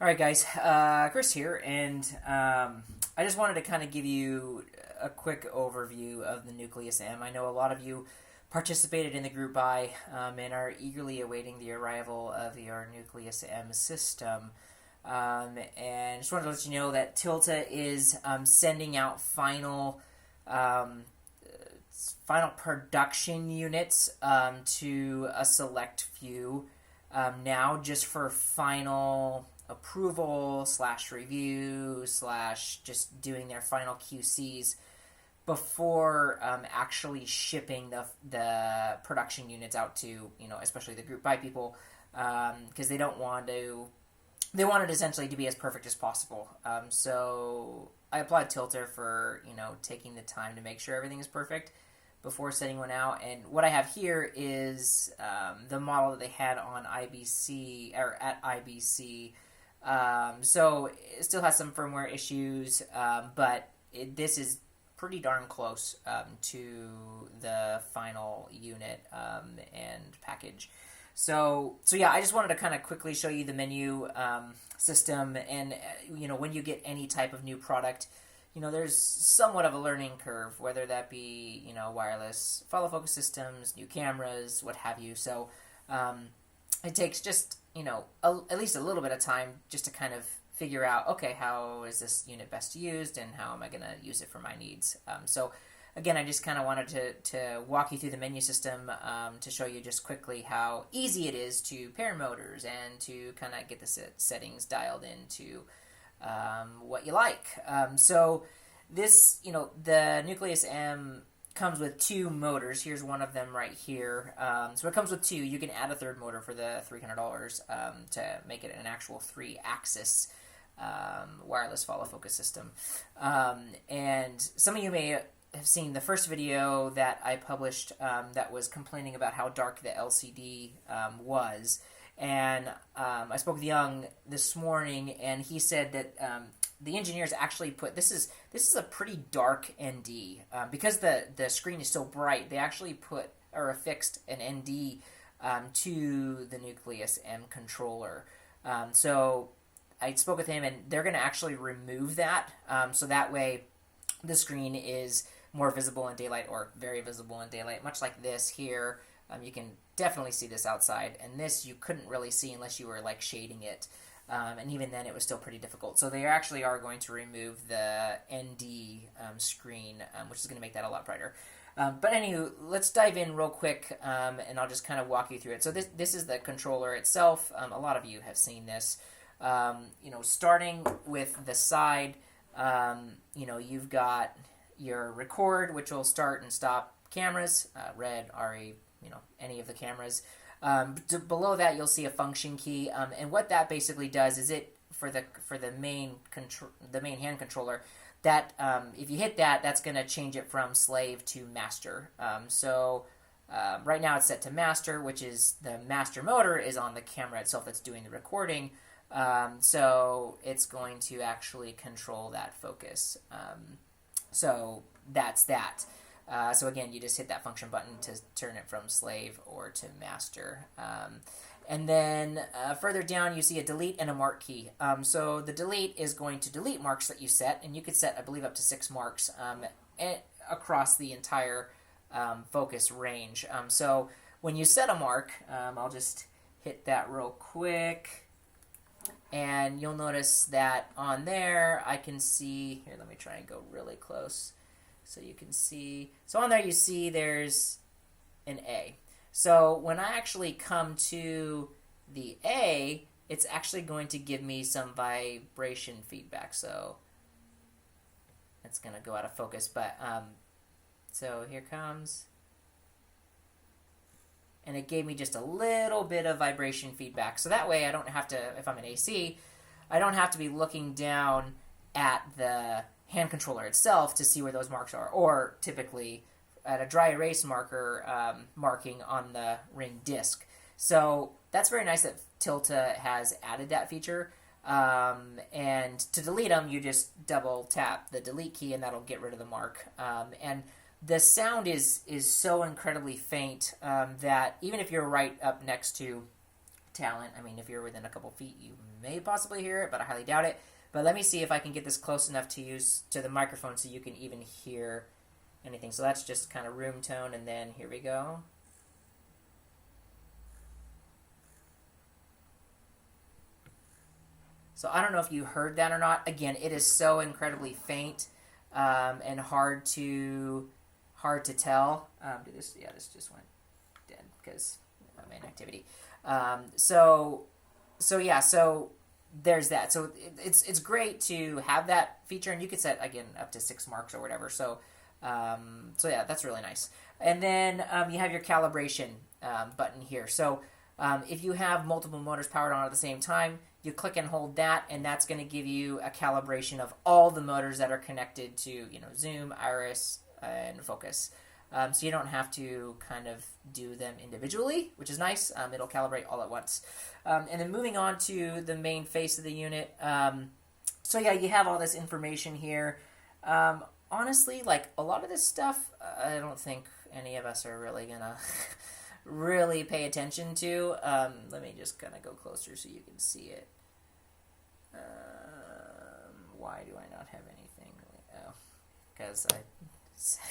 All right, guys. Chris here, and I just wanted to kind of give you a quick overview of the Nucleus M. I know a lot of you participated in the group buy and are eagerly awaiting the arrival of your Nucleus M system. And just wanted to let you know that Tilta is sending out final production units to a select few now, just for final approval / review / just doing their final QCs before actually shipping the production units out to, especially the group buy people, because they want it essentially to be as perfect as possible. So I applaud Tilter for taking the time to make sure everything is perfect before sending one out. And what I have here is the model that they had on IBC, or at IBC. So it still has some firmware issues, but this is pretty darn close to the final unit and package. So yeah, I just wanted to kind of quickly show you the menu system, and when you get any type of new product, there's somewhat of a learning curve, whether that be wireless follow focus systems, new cameras, what have you. So it takes just at least a little bit of time just to kind of figure out, okay, how is this unit best used and how am I going to use it for my needs. So again, I just kind of wanted to walk you through the menu system to show you just quickly how easy it is to pair motors and to kind of get the settings dialed into what you like. So this, the Nucleus M comes with two motors. Here's one of them right here. So it comes with two. You can add a third motor for the $300 to make it an actual 3-axis wireless follow focus system. And some of you may have seen the first video that I published that was complaining about how dark the LCD was. And I spoke with Young this morning, and he said that the engineers actually put this is a pretty dark ND because the screen is so bright. They actually put or affixed an ND to the Nucleus M controller. So I spoke with him, and they're going to actually remove that, so that way the screen is more visible in daylight, or very visible in daylight, much like this here. You can definitely see this outside, and this you couldn't really see unless you were like shading it, and even then it was still pretty difficult. So they actually are going to remove the ND screen, which is going to make that a lot brighter. But anywho, let's dive in real quick, and I'll just kind of walk you through it. So this is the controller itself. A lot of you have seen this. Starting with the side, you've got your record, which will start and stop cameras, red, RE, any of the cameras. Below that, you'll see a function key, and what that basically does is it for the main hand controller, that if you hit that, that's going to change it from slave to master. So right now it's set to master, which is the master motor is on the camera itself that's doing the recording. So it's going to actually control that focus. So that's that. So again, you just hit that function button to turn it from slave or to master. And then further down, you see a delete and a mark key. So the delete is going to delete marks that you set, and you could set, I believe, up to 6 marks across the entire focus range. So when you set a mark, I'll just hit that real quick, and you'll notice that on there I can see, here, let me try and go really close so you can see. So on there you see there's an A. So when I actually come to the A, it's actually going to give me some vibration feedback. So it's going to go out of focus, but so here comes. And it gave me just a little bit of vibration feedback. So that way I don't have to, if I'm in AC, I don't have to be looking down at the hand controller itself to see where those marks are, or typically at a dry erase marker marking on the ring disc. So that's very nice that Tilta has added that feature. And to delete them, you just double tap the delete key, and that'll get rid of the mark. And the sound is so incredibly faint that even if you're right up next to talent. I mean, if you're within a couple feet, you may possibly hear it, but I highly doubt it. But let me see if I can get this close enough to the microphone so you can even hear anything. So that's just kind of room tone, and then here we go. So I don't know if you heard that or not. Again, it is so incredibly faint and hard to tell. This just went dead because I'm in activity. So there's that. So it's great to have that feature, and you could set again up to 6 marks or whatever. So yeah, that's really nice. And then you have your calibration button here. So if you have multiple motors powered on at the same time, you click and hold that, and that's going to give you a calibration of all the motors that are connected to, zoom, iris, and focus. So you don't have to kind of do them individually, which is nice. It'll calibrate all at once. And then moving on to the main face of the unit. So yeah, you have all this information here. Honestly, like a lot of this stuff, I don't think any of us are really gonna really pay attention to. Let me just kind of go closer so you can see it. Why do I not have anything? Oh, because I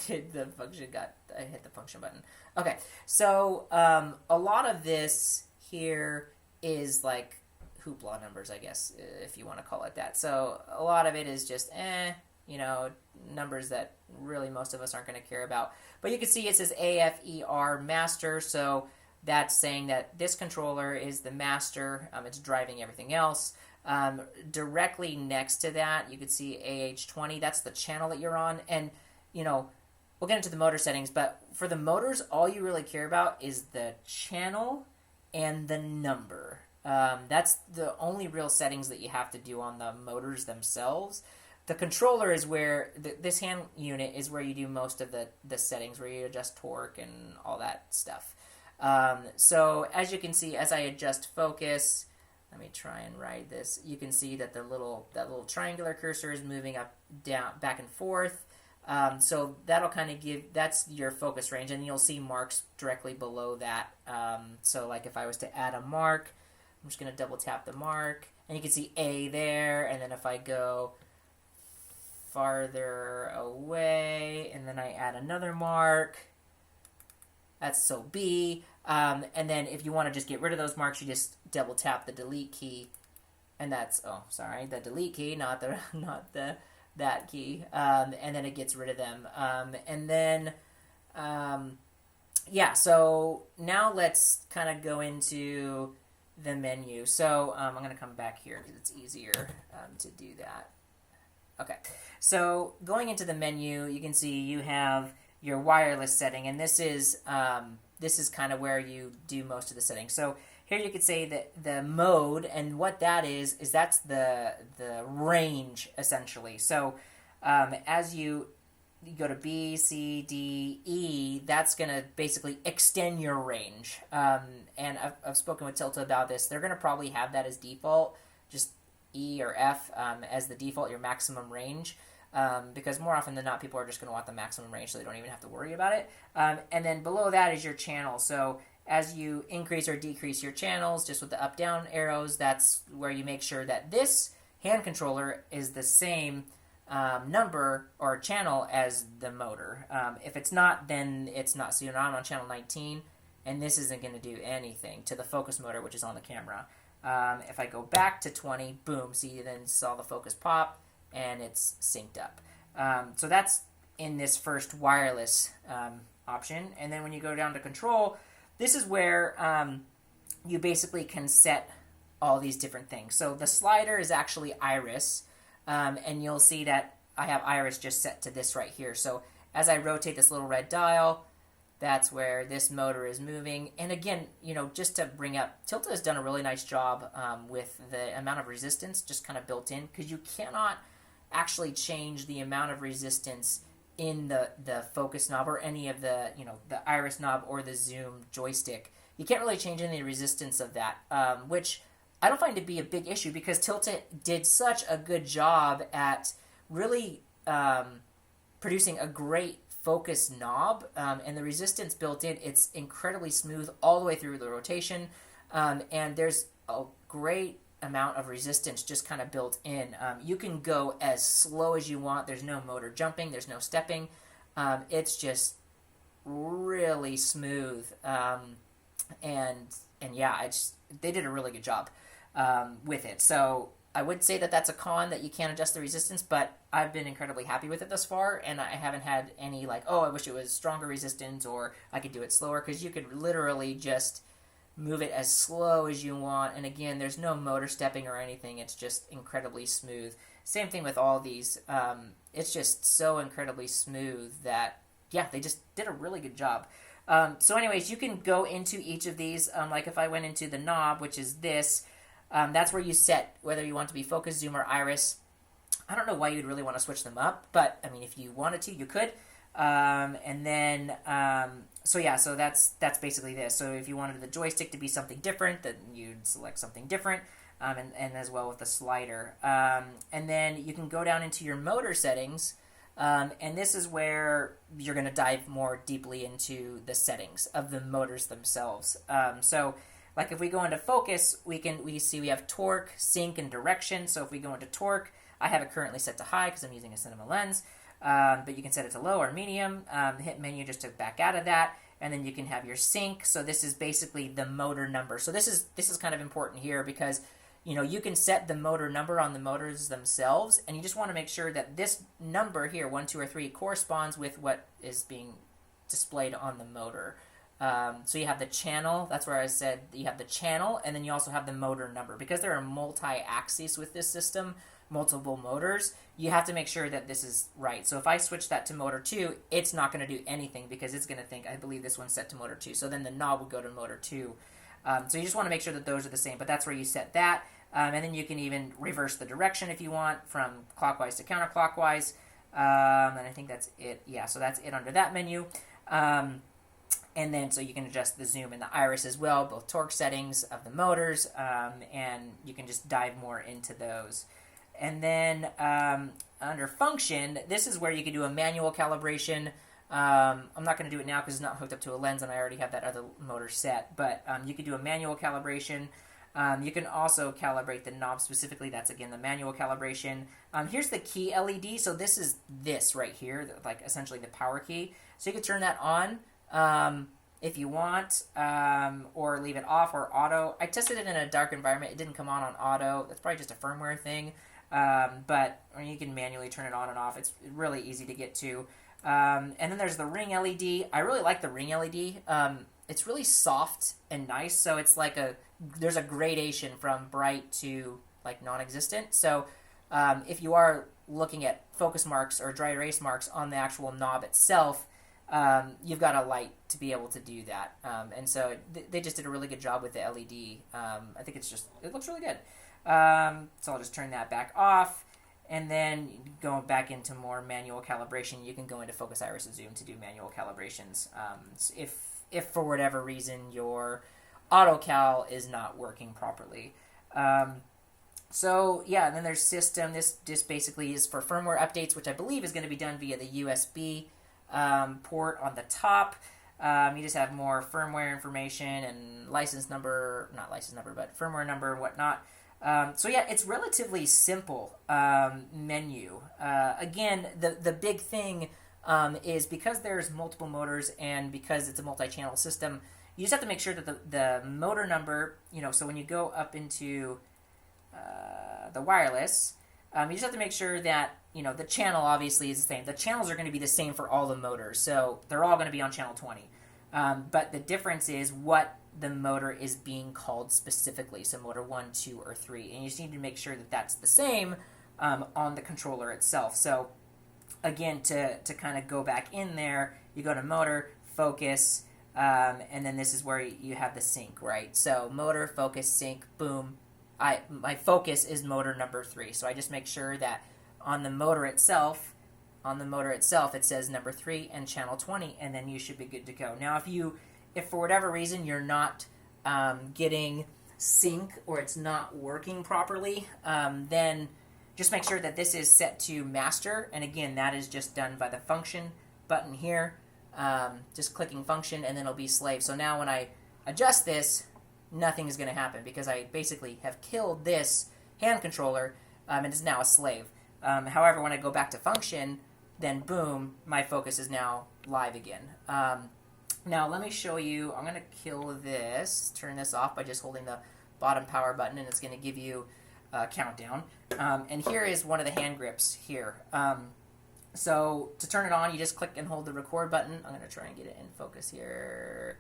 hit the function button. Okay, so a lot of this here is like hoopla numbers, I guess, if you want to call it that. So a lot of it is just numbers that really most of us aren't going to care about. But you can see it says AFER master, so that's saying that this controller is the master. It's driving everything else. Directly next to that, you can see AH20. That's the channel that you're on. And, we'll get into the motor settings, but for the motors, all you really care about is the channel and the number. That's the only real settings that you have to do on the motors themselves. The controller is where, this hand unit is where you do most of the settings, where you adjust torque and all that stuff. So as you can see, as I adjust focus, let me try and ride this. You can see that that little triangular cursor is moving up, down, back and forth. So that'll kind of that's your focus range, and you'll see marks directly below that. So like if I was to add a mark, I'm just going to double tap the mark, and you can see A there, and then if I go farther away, and then I add another mark, that's so B. And then if you want to just get rid of those marks, you just double tap the delete key, and that's the delete key, not that key, and then it gets rid of them. And then so now let's kind of go into the menu. So I'm going to come back here because it's easier to do that. Okay, so going into the menu, you can see you have your wireless setting, and this is kind of where you do most of the settings. So here you could say that the mode, and what that is that's the range essentially. So as you go to B, C, D, E, that's going to basically extend your range. And I've spoken with Tilta about this. They're going to probably have that as default, just E or F as the default, your maximum range. Because more often than not, people are just going to want the maximum range, so they don't even have to worry about it. And then below that is your channel. So as you increase or decrease your channels, just with the up-down arrows, that's where you make sure that this hand controller is the same number or channel as the motor. If it's not, then it's not. So you're not on channel 19, and this isn't going to do anything to the focus motor, which is on the camera. If I go back to 20, boom, see, you then saw the focus pop, and it's synced up. So that's in this first wireless option. And then when you go down to control, this is where you basically can set all these different things. So the slider is actually iris, and you'll see that I have iris just set to this right here. So as I rotate this little red dial, that's where this motor is moving. And again, just to bring up, Tilta has done a really nice job with the amount of resistance just kind of built in, because you cannot actually change the amount of resistance in the focus knob or any of the the iris knob or the zoom joystick. You can't really change any resistance of that, which I don't find to be a big issue, because Tilta did such a good job at really producing a great focus knob, and the resistance built in, it's incredibly smooth all the way through the rotation. And there's a great amount of resistance just kind of built in. You can go as slow as you want. There's no motor jumping. There's no stepping. It's just really smooth. And yeah, they did a really good job with it. So I would say that that's a con, that you can't adjust the resistance, but I've been incredibly happy with it thus far, and I haven't had any like, oh, I wish it was stronger resistance or I could do it slower, because you could literally just move it as slow as you want. And again, there's no motor stepping or anything. It's just incredibly smooth. Same thing with all these. It's just so incredibly smooth that, yeah, they just did a really good job. So anyways, you can go into each of these. Like if I went into the knob, which is this, that's where you set whether you want to be focus, zoom, or iris. I don't know why you'd really want to switch them up, but I mean, if you wanted to, you could. And then, so yeah, so that's basically this. So if you wanted the joystick to be something different, then you'd select something different, and as well with the slider. And then you can go down into your motor settings, and this is where you're going to dive more deeply into the settings of the motors themselves. So like if we go into focus, we see we have torque, sync, and direction. So if we go into torque, I have it currently set to high because I'm using a cinema lens. But you can set it to low or medium. Hit menu just to back out of that, and then you can have your sync. So this is basically the motor number. So this is kind of important here, because you can set the motor number on the motors themselves, and you just want to make sure that this number here, 1, 2, or 3, corresponds with what is being displayed on the motor. So you have the channel. That's where I said you have the channel, and then you also have the motor number. Because there are multi-axes with this system, multiple motors, you have to make sure that this is right. So if I switch that to motor 2, it's not going to do anything, because it's going to think, I believe this one's set to motor 2. So then the knob would go to motor 2. So you just want to make sure that those are the same, but that's where you set that. And then you can even reverse the direction if you want, from clockwise to counterclockwise. And I think that's it. Yeah, so that's it under that menu. And then so you can adjust the zoom and the iris as well, both torque settings of the motors, and you can just dive more into those. And then under function, this is where you can do a manual calibration. I'm not going to do it now because it's not hooked up to a lens and I already have that other motor set, but you can do a manual calibration. You can also calibrate the knob specifically. That's, again, the manual calibration. Here's the key LED. So this is this right here, like essentially the power key. So you can turn that on if you want, or leave it off, or auto. I tested it in a dark environment. It didn't come on auto. That's probably just a firmware thing. But you can manually turn it on and off. It's really easy to get to. And then there's the ring LED. I really like the ring LED. It's really soft and nice. So it's like there's a gradation from bright to like non-existent. So if you are looking at focus marks or dry erase marks on the actual knob itself, you've got a light to be able to do that. And so they just did a really good job with the LED. I think it looks really good. So I'll just turn that back off, and then going back into more manual calibration, you can go into focus, iris, and zoom to do manual calibrations. If for whatever reason your auto cal is not working properly. So yeah, and then there's system. This just basically is for firmware updates, which I believe is going to be done via the USB port on the top. You just have more firmware information and not license number, but firmware number and whatnot. So yeah, it's relatively simple menu. Again, the big thing is because there's multiple motors and because it's a multi-channel system, you just have to make sure that the motor number, so when you go up into the wireless, you just have to make sure that, the channel obviously is the same. The channels are going to be the same for all the motors, so they're all going to be on channel 20. But the difference is what the motor is being called specifically, so motor 1, 2, or 3. And you just need to make sure that that's the same on the controller itself. So again, to kind of go back in there, you go to motor, focus, and then this is where you have the sync, right? So motor, focus, sync, boom. My focus is motor number 3, so I just make sure that on the motor itself, it says number 3 and channel 20, and then you should be good to go. Now, if for whatever reason you're not getting sync or it's not working properly, then just make sure that this is set to master. And again, that is just done by the function button here. Just clicking function, and then it'll be slave. So now when I adjust this, nothing is going to happen because I basically have killed this hand controller and is now a slave. However, when I go back to function, then boom, my focus is now live again. Now let me show you, I'm going to kill this, turn this off by just holding the bottom power button, and it's going to give you a countdown. And here is one of the hand grips here. So to turn it on, you just click and hold the record button. I'm going to try and get it in focus here.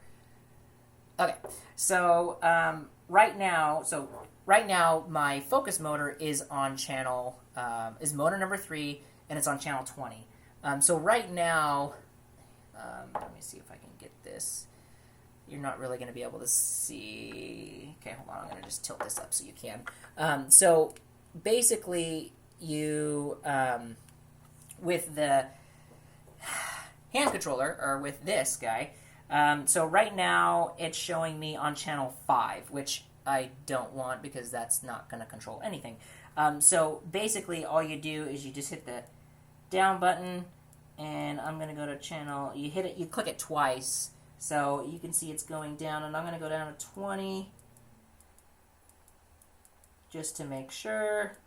Okay, so right now my focus motor is on channel, is motor number 3, and it's on channel 20. So right now, let me see if I can get this. You're not really going to be able to see. Okay, hold on. I'm going to just tilt this up so you can. So basically, you, with the hand controller, or with this guy, so right now it's showing me on channel 5, which I don't want because that's not going to control anything. So basically all you do is you just hit the down button, and I'm going to go to channel, you hit it, you click it twice, so you can see it's going down, and I'm going to go down to 20 just to make sure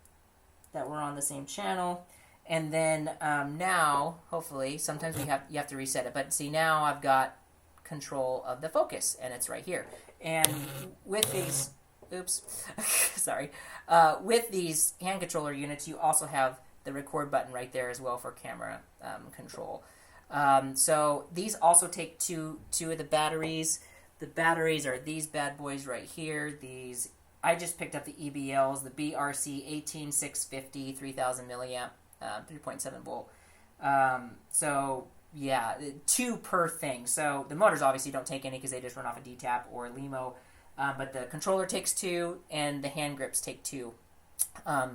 that we're on the same channel. And then now, hopefully, sometimes you have to reset it, but see, now I've got control of the focus, and it's right here. And with these, oops, sorry, with these hand controller units, you also have the record button right there as well for camera control. So these also take two of the batteries. The batteries are these bad boys right here. These, I just picked up the EBLs, the BRC 18650 3000 milliamp 3.7 volt. So yeah, 2 per thing. So the motors obviously don't take any because they just run off a D-tap or a LEMO. But the controller takes 2, and the hand grips take 2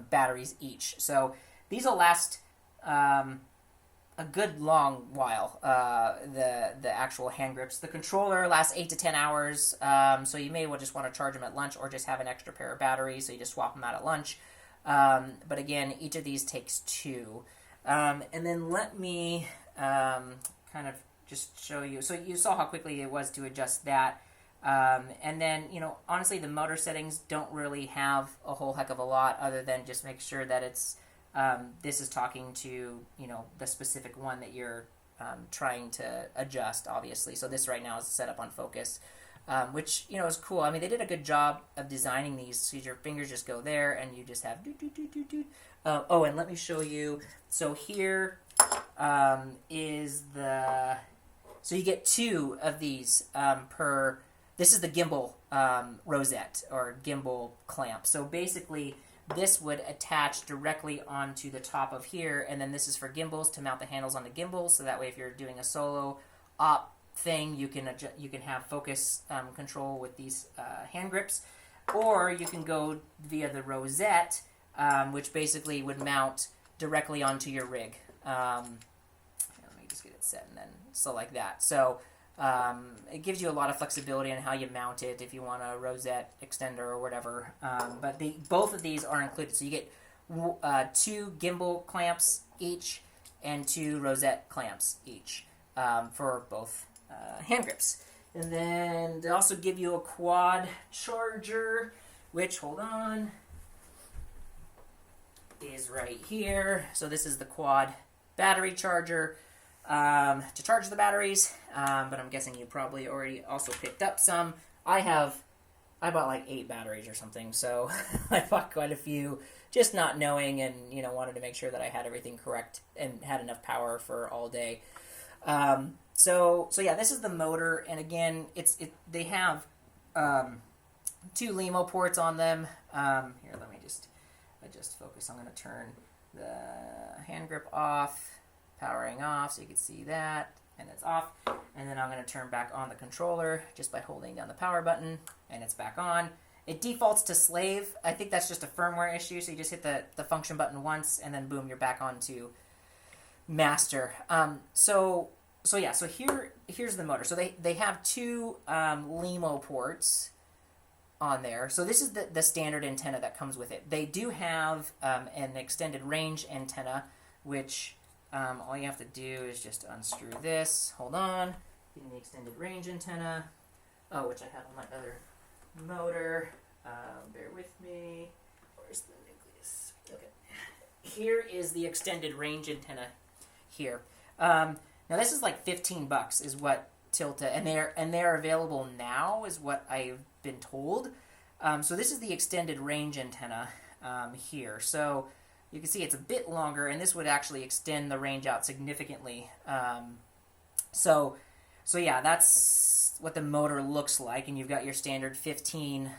batteries each. So these will last a good long while, the actual hand grips. The controller lasts 8 to 10 hours, so you may well just want to charge them at lunch or just have an extra pair of batteries, so you just swap them out at lunch. But again, each of these takes 2. And then let me kind of just show you. So you saw how quickly it was to adjust that. And then, honestly, the motor settings don't really have a whole heck of a lot other than just make sure that it's, this is talking to, the specific one that you're trying to adjust, obviously. So this right now is set up on focus, which, is cool. I mean, they did a good job of designing these, so your fingers just go there and you just have do. Oh, and let me show you. So here is the, so you get 2 of these per. This is the gimbal rosette or gimbal clamp. So basically, this would attach directly onto the top of here, and then this is for gimbals to mount the handles on the gimbals. So that way, if you're doing a solo op thing, you can have focus control with these hand grips, or you can go via the rosette, which basically would mount directly onto your rig. Let me just get it set, and then so like that. So. It gives you a lot of flexibility on how you mount it if you want a rosette extender or whatever. But both of these are included. So you get 2 gimbal clamps each and 2 rosette clamps each for both hand grips. And then they also give you a quad charger, which, hold on, is right here. So this is the quad battery charger. To charge the batteries, but I'm guessing you probably already also picked up some. I bought like 8 batteries or something, so I bought quite a few, just not knowing, and wanted to make sure that I had everything correct and had enough power for all day. So yeah, this is the motor, and again, they have 2 LEMO ports on them. Here, let me just adjust focus. I'm going to turn the hand grip off. Powering off, so you can see that, and it's off. And then I'm going to turn back on the controller just by holding down the power button, and it's back on. It defaults to slave. I think that's just a firmware issue, so you just hit the function button once, and then boom, you're back on to master. So here's the motor. So they have 2 LEMO ports on there. So this is the standard antenna that comes with it. They do have an extended range antenna, which all you have to do is just unscrew this. Hold on. Getting the extended range antenna. Oh, which I have on my other motor. Bear with me. Where's the nucleus? Okay. Here is the extended range antenna here. Now this is like $15 is what Tilta, and they're available now is what I've been told. So this is the extended range antenna here. So you can see it's a bit longer, and this would actually extend the range out significantly. So yeah, that's what the motor looks like, and you've got your standard 15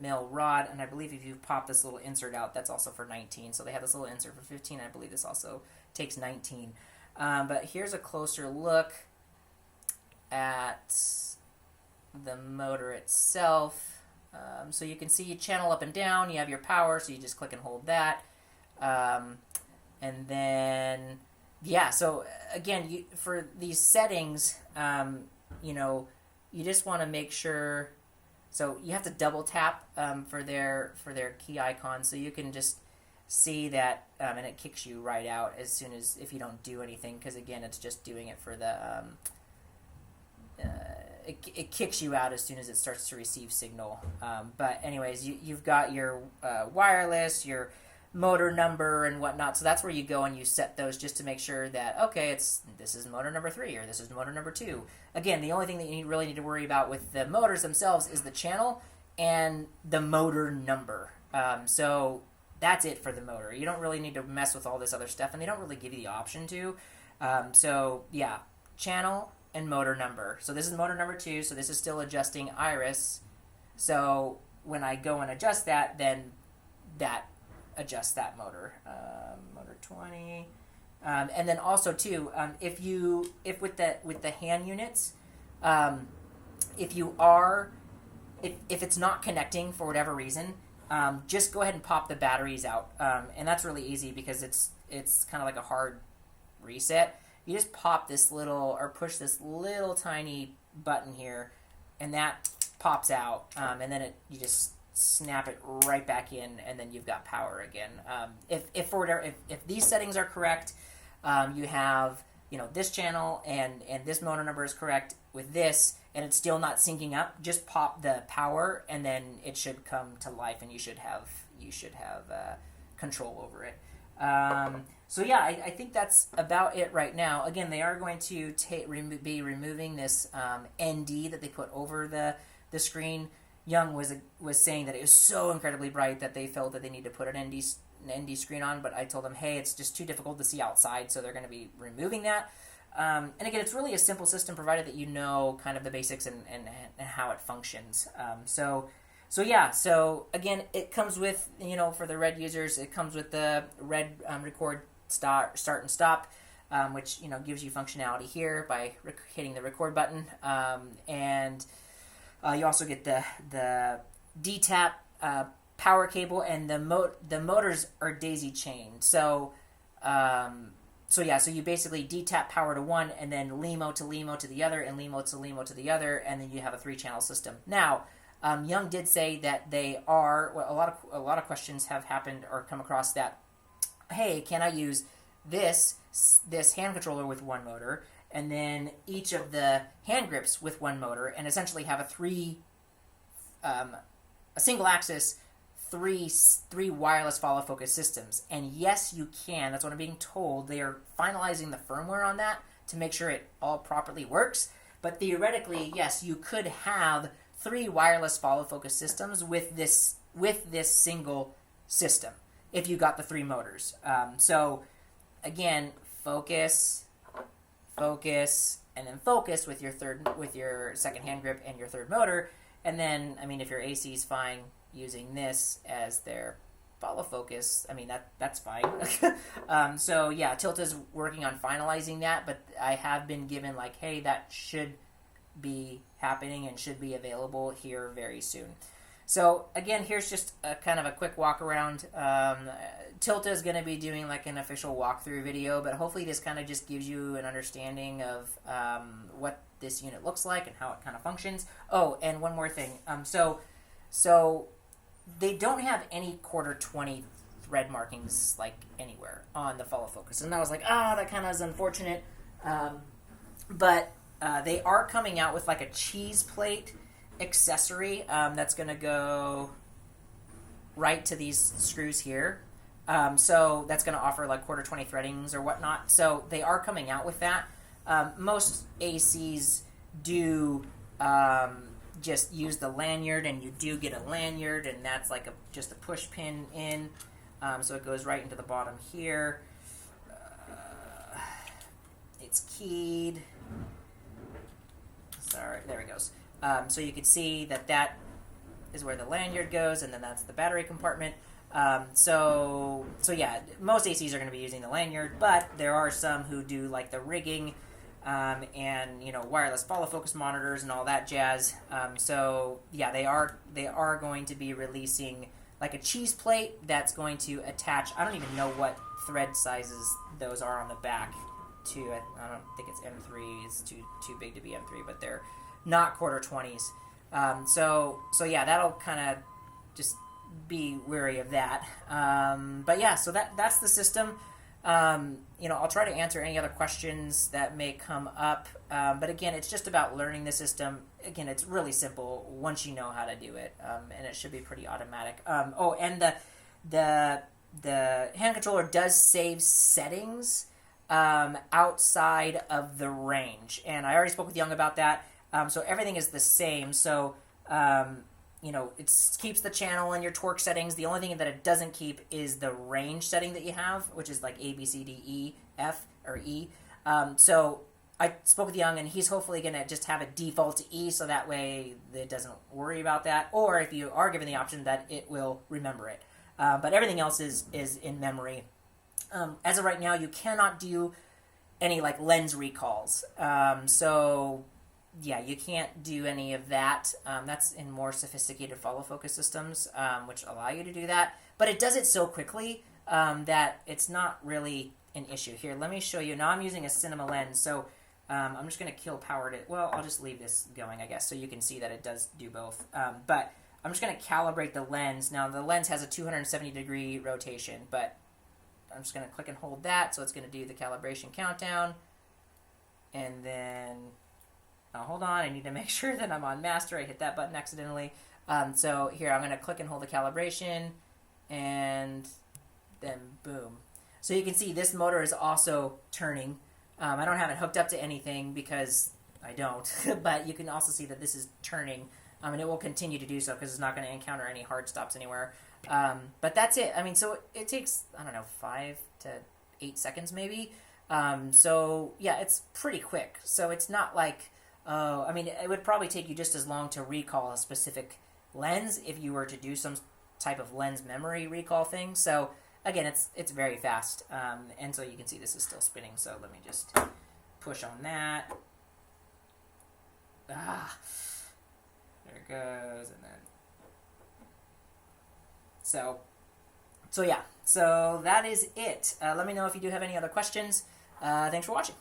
mil rod, and I believe if you pop this little insert out, that's also for 19. So they have this little insert for 15, and I believe this also takes 19. But here's a closer look at the motor itself. So you can see you channel up and down, you have your power, so you just click and hold that. And then, yeah, so again, for these settings, you just want to make sure, so you have to double tap for their key icon, so you can just see that, and it kicks you right out as soon as, if you don't do anything, because again, it's just doing it for the, it kicks you out as soon as it starts to receive signal. But anyways, you've got your wireless, your motor number and whatnot, so that's where you go and you set those just to make sure that, okay, this is motor number 3 or this is motor number 2. Again, the only thing that you really need to worry about with the motors themselves is the channel and the motor number. So that's it for the motor. You don't really need to mess with all this other stuff, and they don't really give you the option to. So yeah, channel and motor number. So this is motor number 2, so this is still adjusting iris. So when I go and adjust that, then that adjusts that motor. Motor 20. And then also too, if with the hand units, if it's not connecting for whatever reason, just go ahead and pop the batteries out. And that's really easy because it's kind of like a hard reset. You just pop this little, or push this little tiny button here, and that pops out, and then you just snap it right back in, and then you've got power again. If these settings are correct, you have this channel and this motor number is correct with this, and it's still not syncing up, just pop the power, and then it should come to life, and you should have control over it. So yeah, I think that's about it right now. Again, they are going to be removing this ND that they put over the screen. Young was saying that it was so incredibly bright that they felt that they need to put an ND screen on, but I told them, hey, it's just too difficult to see outside, so they're going to be removing that. And again, it's really a simple system, provided that you know kind of the basics and how it functions. So yeah, so again, it comes with, for the red users, it comes with the red record start and stop, which, gives you functionality here by hitting the record button. And you also get the D-tap power cable, and the motors are daisy chained. So yeah, so you basically D-tap power to one, and then LEMO to the other, and LEMO to the other, and then you have a 3-channel system. Now, Young did say that they are, a lot of questions have happened or come across that, hey, can I use this hand controller with one motor, and then each of the hand grips with one motor, and essentially have a single axis, three wireless follow focus systems? And yes, you can. That's what I'm being told. They are finalizing the firmware on that to make sure it all properly works. But theoretically, yes, you could have 3 wireless follow focus systems with this single system if you got the 3 motors. So again, focus, and then focus with your second hand grip and your third motor. And then, if your AC is fine using this as their follow focus, that's fine. So yeah, Tilta's working on finalizing that, but I have been given hey, that should be happening and should be available here very soon. So again, here's just a kind of a quick walk around. Tilta is going to be doing an official walkthrough video, but hopefully this kind of just gives you an understanding of what this unit looks like and how it kind of functions. Oh, and one more thing. So they don't have any quarter 20 thread markings anywhere on the follow focus, and I was like, that kind of is unfortunate. But they are coming out with a cheese plate accessory that's going to go right to these screws here. So that's going to offer like quarter 20 threadings or whatnot. So they are coming out with that. Most ACs do just use the lanyard, and you do get a lanyard, and that's like just a push pin in. So it goes right into the bottom here. It's keyed. Sorry, there it goes. So you can see that is where the lanyard goes, and then that's the battery compartment. So yeah, most ACs are going to be using the lanyard, but there are some who do like the rigging, and wireless follow focus monitors and all that jazz. So yeah, they are going to be releasing like a cheese plate that's going to attach. I don't even know what thread sizes those are on the back. I don't think it's M3. It's too big to be M3, but they're not quarter 20s. So yeah, that'll kind of just be wary of that. But yeah, so that's the system. I'll try to answer any other questions that may come up. But again, it's just about learning the system. Again, it's really simple once you know how to do it, and it should be pretty automatic. And the hand controller does save settings outside of the range, and I already spoke with Young about that. So everything is the same. So it keeps the channel and your torque settings. The only thing that it doesn't keep is the range setting that you have, which is like A, B, C, D, E, F, or E. So I spoke with Young, and he's hopefully going to just have a default to E, so that way it doesn't worry about that. Or if you are given the option, that it will remember it. But everything else is in memory. As of right now, you cannot do any like lens recalls. So yeah, you can't do any of that. That's in more sophisticated follow focus systems, which allow you to do that. But it does it so quickly that it's not really an issue. Here, let me show you. Now I'm using a cinema lens, so I'm just going to kill power to it. Well, I'll just leave this going, I guess, so you can see that it does do both. But I'm just going to calibrate the lens. Now, the lens has a 270-degree rotation, but I'm just going to click and hold that, so it's going to do the calibration countdown. And then, hold on, I need to make sure that I'm on master. I hit that button accidentally. So here, I'm going to click and hold the calibration, and then boom. So you can see this motor is also turning. I don't have it hooked up to anything because I don't, but you can also see that this is turning, and it will continue to do so because it's not going to encounter any hard stops anywhere. But that's it. I mean, so it takes, 5 to 8 seconds maybe. So yeah, it's pretty quick. So it's not like, it would probably take you just as long to recall a specific lens if you were to do some type of lens memory recall thing. So again, it's very fast. And so you can see this is still spinning. So let me just push on that. There it goes, and then So yeah, so that is it. Let me know if you do have any other questions. Thanks for watching.